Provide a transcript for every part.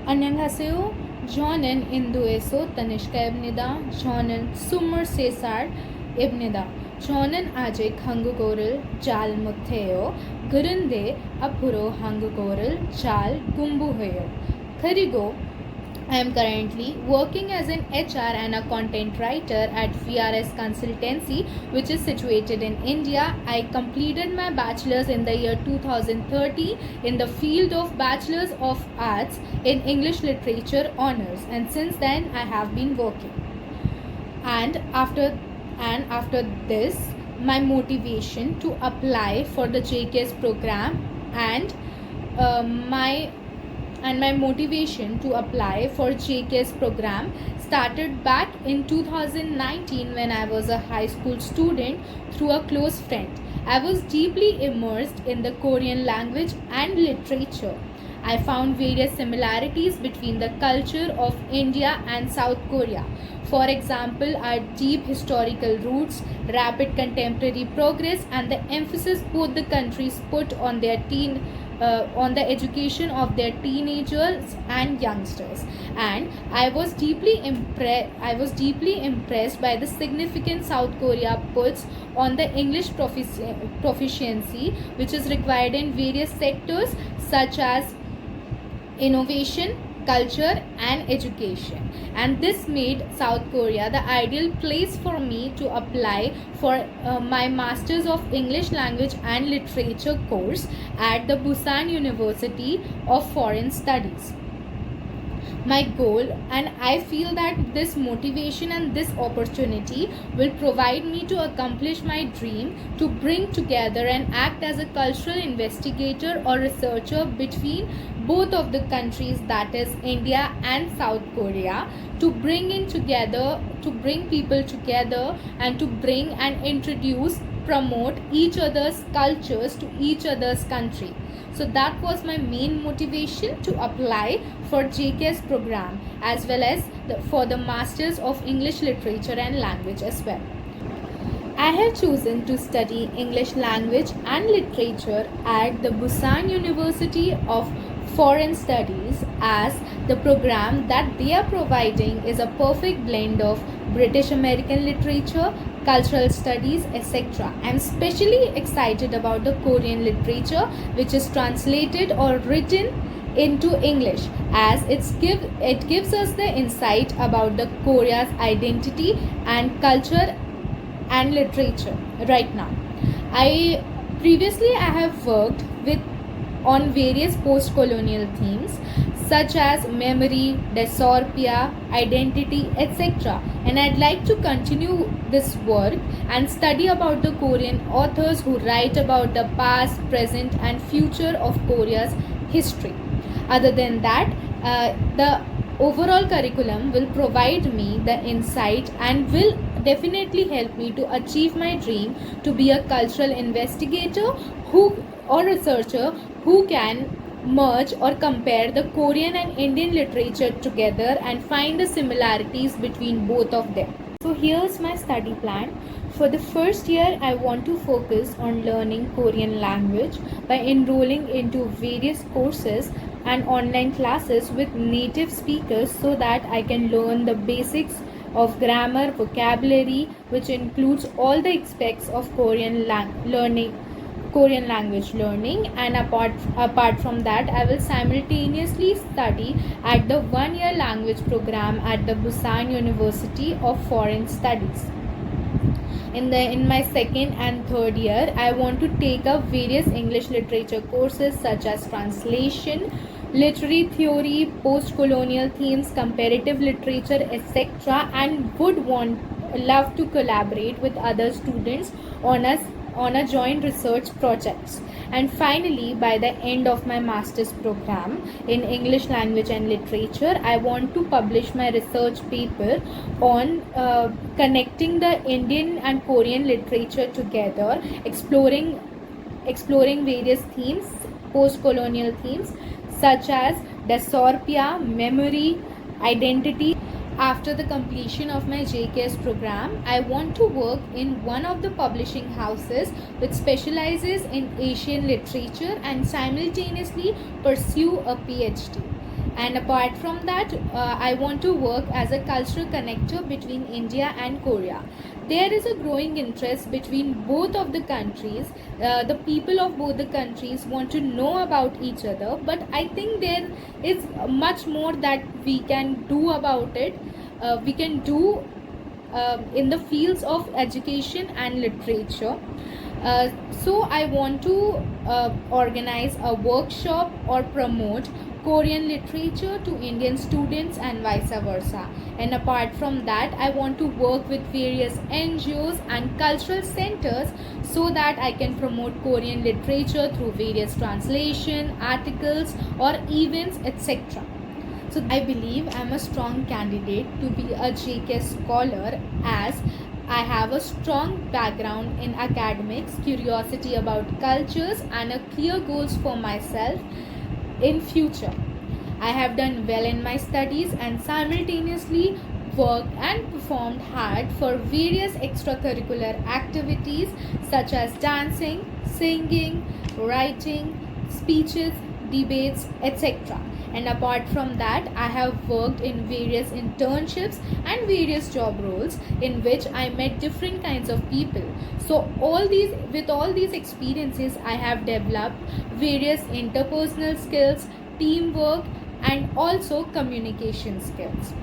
안녕하세요. 저는 인도에서 Tanishka입니다. 저는 23살입니다. 저는 아직 한국어를 잘 못해요. 그런데 앞으로 한국어를 잘 공부해요. 그리고 I am currently working as an HR and a content writer at VRS Consultancy, which is situated in India. I completed my bachelor's in the year 2030 in the field of Bachelor's of Arts in English Literature Honors, and since then I have been working. And after this, my motivation to apply for the JKS program and my motivation to apply for JKS program started back in 2019 when I was a high school student through a close friend. I was deeply immersed in the Korean language and literature. I found various similarities between the culture of India and South Korea. For example, our deep historical roots, rapid contemporary progress, and the emphasis both the countries put on on the education of their teenagers and youngsters. And I was deeply impressed by the significance South Korea puts on the English proficiency, which is required in various sectors such as innovation, culture, and education. And this made South Korea the ideal place for me to apply for my Masters of English Language and Literature course at the Busan University of Foreign Studies. My goal, and I feel that this motivation and this opportunity will provide me to accomplish my dream to bring together and act as a cultural investigator or researcher between both of the countries, that is India and South Korea, to bring people together and to bring and introduce, promote each other's cultures to each other's country. So that was my main motivation to apply for JKS program as well as for the Masters of English Literature and Language as well. I have chosen to study English language and literature at the Busan University of Foreign Studies, as the program that they are providing is a perfect blend of British American literature, cultural studies, etc. I am especially excited about the Korean literature, which is translated or written into English, as it gives us the insight about the Korea's identity and culture and literature right now. I have worked with on various post-colonial themes such as memory, dysphoria, identity, etc. And I'd like to continue this work and study about the Korean authors who write about the past, present, and future of Korea's history. Other than that, the overall curriculum will provide me the insight and will definitely help me to achieve my dream to be a cultural investigator or researcher who can merge or compare the Korean and Indian literature together and find the similarities between both of them. So here's my study plan. For the first year, I want to focus on learning Korean language by enrolling into various courses and online classes with native speakers so that I can learn the basics of grammar, vocabulary, which includes all the aspects of Korean language learning. And apart from that, I will simultaneously study at the 1-year language program at the Busan University of Foreign Studies. In my second and third year, I want to take up various English literature courses such as translation, literary theory, post-colonial themes, comparative literature, etc. and love to collaborate with other students on a joint research projects. And finally, by the end of my master's program in English language and literature, I want to publish my research paper on connecting the Indian and Korean literature together, exploring various themes, post-colonial themes such as dysphoria, memory, identity. After the completion of my JKS program, I want to work in one of the publishing houses which specializes in Asian literature and simultaneously pursue a PhD. And apart from that, I want to work as a cultural connector between India and Korea. There is a growing interest between both of the countries. The people of both the countries want to know about each other, but I think there is much more that we can do about it. We can do in the fields of education and literature. uh, so I want to organize a workshop or promote Korean literature to Indian students and vice versa. And apart from that, I want to work with various NGOs and cultural centers so that I can promote Korean literature through various translation, articles, or events, etc. So I believe I'm a strong candidate to be a JK scholar, as I have a strong background in academics, curiosity about cultures, and a clear goals for myself in future. I have done well in my studies and simultaneously worked and performed hard for various extracurricular activities such as dancing, singing, writing, speeches, debates, etc. And apart from that, I have worked in various internships and various job roles in which I met different kinds of people. So all these experiences, I have developed various interpersonal skills, teamwork, and also communication skills.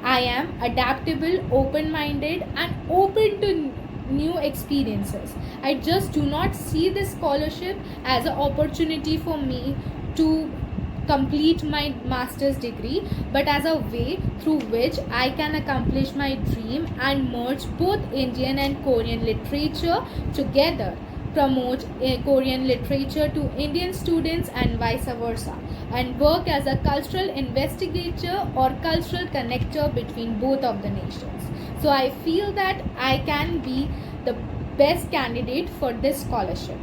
I am adaptable, open minded, and open to new experiences. I just do not see this scholarship as an opportunity for me to complete my master's degree, but as a way through which I can accomplish my dream and merge both Indian and Korean literature together, promote Korean literature to Indian students and vice versa, and work as a cultural investigator or cultural connector between both of the nations. So I feel that I can be the best candidate for this scholarship.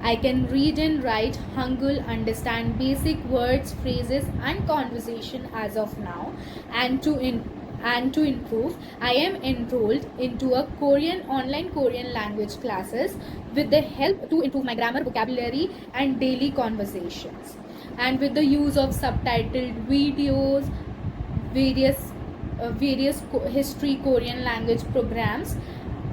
I can read and write Hangul, understand basic words, phrases, and conversation as of now. And to improve, I am enrolled into a Korean online Korean language classes with the help to improve my grammar, vocabulary, and daily conversations. And with the use of subtitled videos, various history Korean language programs,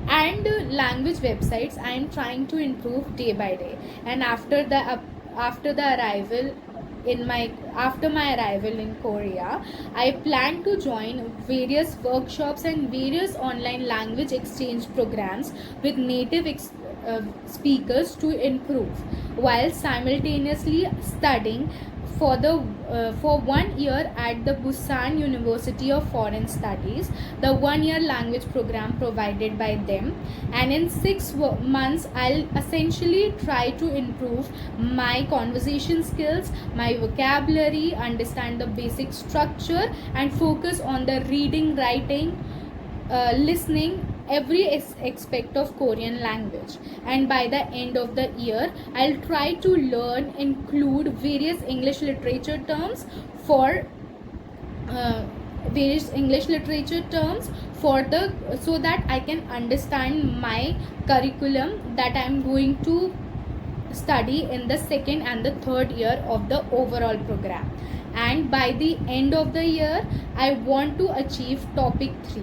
and language websites, I am trying to improve day by day. And after the arrival in my after my arrival in Korea, I plan to join various workshops and various online language exchange programs with native speakers to improve, while simultaneously studying for 1 year at the Busan University of Foreign Studies, the 1 year language program provided by them. And in 6 months, I'll essentially try to improve my conversation skills, my vocabulary, understand the basic structure, and focus on the reading, writing, listening, every aspect of Korean language. And by the end of the year, I'll try to include various English literature terms for so that I can understand my curriculum that I'm going to study in the second and the third year of the overall program. And by the end of the year, I want to achieve topic 3.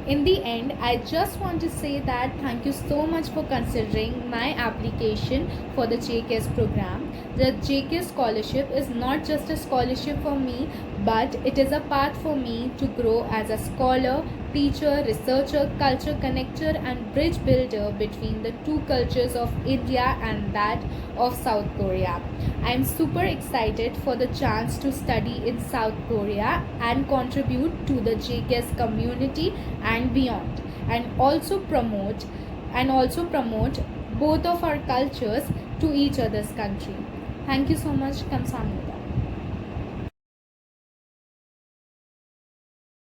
In the end, I just want to say that thank you so much for considering my application for the JKS program. The JKS scholarship is not just a scholarship for me, but it is a path for me to grow as a scholar, teacher, researcher, culture connector, and bridge builder between the two cultures of India and that of South Korea. I am super excited for the chance to study in South Korea and contribute to the JKS community and beyond, and also promote both of our cultures to each other's country. Thank you so much. Kamsahamnida.